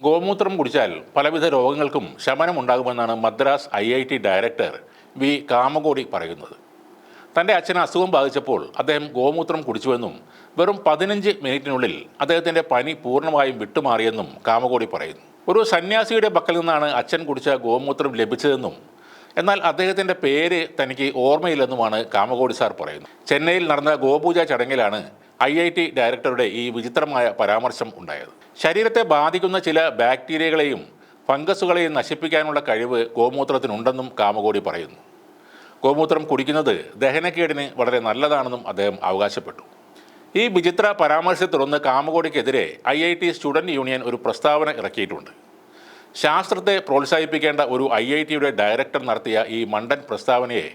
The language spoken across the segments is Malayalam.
ഗോമൂത്രം കുടിച്ചാൽ പലവിധ രോഗങ്ങൾക്കും ശമനമുണ്ടാകുമെന്നാണ് Madras IIT director V Kamakoti പറയുന്നത്. തൻ്റെ അച്ഛന് അസുഖം ബാധിച്ചപ്പോൾ അദ്ദേഹം ഗോമൂത്രം കുടിച്ചുവെന്നും വെറും 15 മിനിറ്റിനുള്ളിൽ അദ്ദേഹത്തിൻ്റെ പനി പൂർണ്ണമായും വിട്ടുമാറിയെന്നും കാമകോടി പറയുന്നു. ഒരു സന്യാസിയുടെ പക്കൽ നിന്നാണ് അച്ഛൻ കുടിച്ച ഗോമൂത്രം ലഭിച്ചതെന്നും എന്നാൽ അദ്ദേഹത്തിൻ്റെ പേര് തനിക്ക് ഓർമ്മയില്ലെന്നുമാണ് കാമകോടി സാർ പറയുന്നത്. ചെന്നൈയിൽ നടന്ന ഗോപൂജ ചടങ്ങിലാണ് IIT ഡയറക്ടറുടെ ഈ വിചിത്രമായ പരാമർശം ഉണ്ടായത്. ശരീരത്തെ ബാധിക്കുന്ന ചില ബാക്ടീരിയകളെയും ഫംഗസുകളെയും നശിപ്പിക്കാനുള്ള കഴിവ് ഗോമൂത്രത്തിനുണ്ടെന്നും കാമകോടി പറയുന്നു. ഗോമൂത്രം കുടിക്കുന്നത് ദഹനക്കേടിന് വളരെ നല്ലതാണെന്നും അദ്ദേഹം അവകാശപ്പെട്ടു. ഈ വിചിത്ര പരാമർശത്തെ തുടർന്ന് കാമകോടിക്കെതിരെ IIT സ്റ്റുഡൻറ് യൂണിയൻ ഒരു പ്രസ്താവന ഇറക്കിയിട്ടുണ്ട്. ശാസ്ത്രത്തെ പ്രോത്സാഹിപ്പിക്കേണ്ട ഒരു IITയുടെ ഡയറക്ടർ നടത്തിയ ഈ മണ്ടൻ പ്രസ്താവനയെ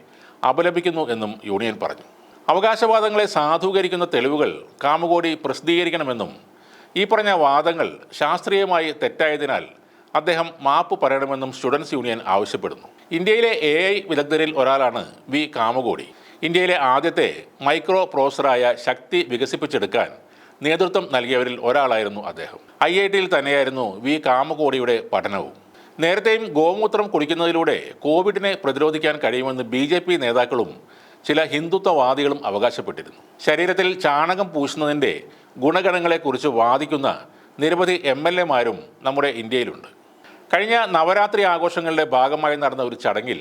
അപലപിക്കുന്നു എന്നും യൂണിയൻ പറഞ്ഞു. അവകാശവാദങ്ങളെ സാധൂകരിക്കുന്ന തെളിവുകൾ കാമകോടി പ്രസിദ്ധീകരിക്കണമെന്നും ഈ പറഞ്ഞ വാദങ്ങൾ ശാസ്ത്രീയമായി തെറ്റായതിനാൽ അദ്ദേഹം മാപ്പ് പറയണമെന്നും സ്റ്റുഡൻസ് യൂണിയൻ ആവശ്യപ്പെടുന്നു. ഇന്ത്യയിലെ AI വിദഗ്ധരിൽ ഒരാളാണ് വി കാമകോടി. ഇന്ത്യയിലെ ആദ്യത്തെ മൈക്രോ പ്രോസറായ ശക്തി വികസിപ്പിച്ചെടുക്കാൻ നേതൃത്വം നൽകിയവരിൽ ഒരാളായിരുന്നു അദ്ദേഹം. IITയിൽ തന്നെയായിരുന്നു വി കാമകോടിയുടെ പഠനവും. നേരത്തെയും ഗോമൂത്രം കുടിക്കുന്നതിലൂടെ കോവിഡിനെ പ്രതിരോധിക്കാൻ കഴിയുമെന്ന് BJP നേതാക്കളും ചില ഹിന്ദുത്വവാദികളും അവകാശപ്പെട്ടിരുന്നു. ശരീരത്തിൽ ചാണകം പൂശുന്നതിൻ്റെ ഗുണഗണങ്ങളെക്കുറിച്ച് വാദിക്കുന്ന നിരവധി MLAമാരും നമ്മുടെ ഇന്ത്യയിലുണ്ട്. കഴിഞ്ഞ നവരാത്രി ആഘോഷങ്ങളുടെ ഭാഗമായി നടന്ന ഒരു ചടങ്ങിൽ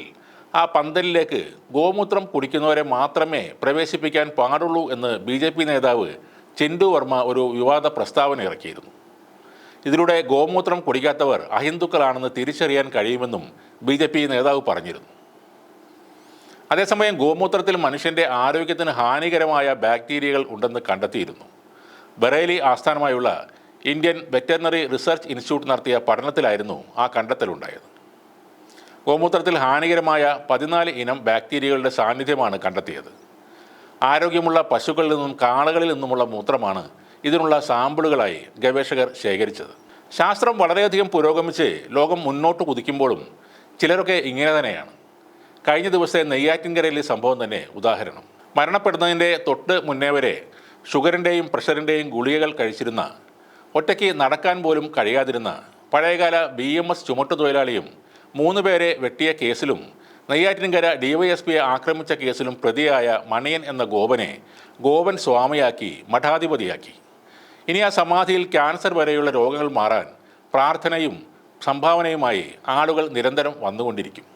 ആ പന്തലിലേക്ക് ഗോമൂത്രം കുടിക്കുന്നവരെ മാത്രമേ പ്രവേശിപ്പിക്കാൻ പാടുള്ളൂ എന്ന് BJP നേതാവ് ചിൻഡു വർമ്മ ഒരു വിവാദ പ്രസ്താവന ഇറക്കിയിരുന്നു. ഇതിലൂടെ ഗോമൂത്രം കുടിക്കാത്തവർ അഹിന്ദുക്കളാണെന്ന് തിരിച്ചറിയാൻ കഴിയുമെന്നും BJP നേതാവ് പറഞ്ഞിരുന്നു. അതേസമയം ഗോമൂത്രത്തിൽ മനുഷ്യൻ്റെ ആരോഗ്യത്തിന് ഹാനികരമായ ബാക്ടീരിയകൾ ഉണ്ടെന്ന് കണ്ടെത്തിയിരുന്നു. ബറേലി ആസ്ഥാനമായുള്ള ഇന്ത്യൻ വെറ്ററിനറി റിസർച്ച് ഇൻസ്റ്റിറ്റ്യൂട്ട് നടത്തിയ പഠനത്തിലായിരുന്നു ആ കണ്ടെത്തലുണ്ടായത്. ഗോമൂത്രത്തിൽ ഹാനികരമായ 14 ഇനം ബാക്ടീരിയകളുടെ സാന്നിധ്യമാണ് കണ്ടെത്തിയത്. ആരോഗ്യമുള്ള പശുക്കളിൽ നിന്നും കാളകളിൽ നിന്നുമുള്ള മൂത്രമാണ് ഇതിനുള്ള സാമ്പിളുകളായി ഗവേഷകർ ശേഖരിച്ചത്. ശാസ്ത്രം വളരെയധികം പുരോഗമിച്ച് ലോകം മുന്നോട്ട് കുതിക്കുമ്പോഴും ചിലരൊക്കെ ഇങ്ങനെ തന്നെയാണ്. കഴിഞ്ഞ ദിവസത്തെ നെയ്യാറ്റിൻകരയിലെ സംഭവം തന്നെ ഉദാഹരണം. മരണപ്പെടുന്നതിൻ്റെ തൊട്ട് മുന്നേ വരെ ഷുഗറിൻ്റെയും പ്രഷറിൻ്റെയും ഗുളികകൾ കഴിച്ചിരുന്ന, ഒറ്റയ്ക്ക് നടക്കാൻ പോലും കഴിയാതിരുന്ന പഴയകാല BMS ചുമട്ടുതൊഴിലാളിയും 3 പേരെ വെട്ടിയ കേസിലും നെയ്യാറ്റിൻകര DYSPയെ ആക്രമിച്ച കേസിലും പ്രതിയായ മണിയൻ എന്ന ഗോപനെ ഗോപൻ സ്വാമിയാക്കി മഠാധിപതിയാക്കി. ഇനി ആ സമാധിയിൽ ക്യാൻസർ വരെയുള്ള രോഗങ്ങൾ മാറാൻ പ്രാർത്ഥനയും സംഭാവനയുമായി ആളുകൾ നിരന്തരം വന്നുകൊണ്ടിരിക്കും.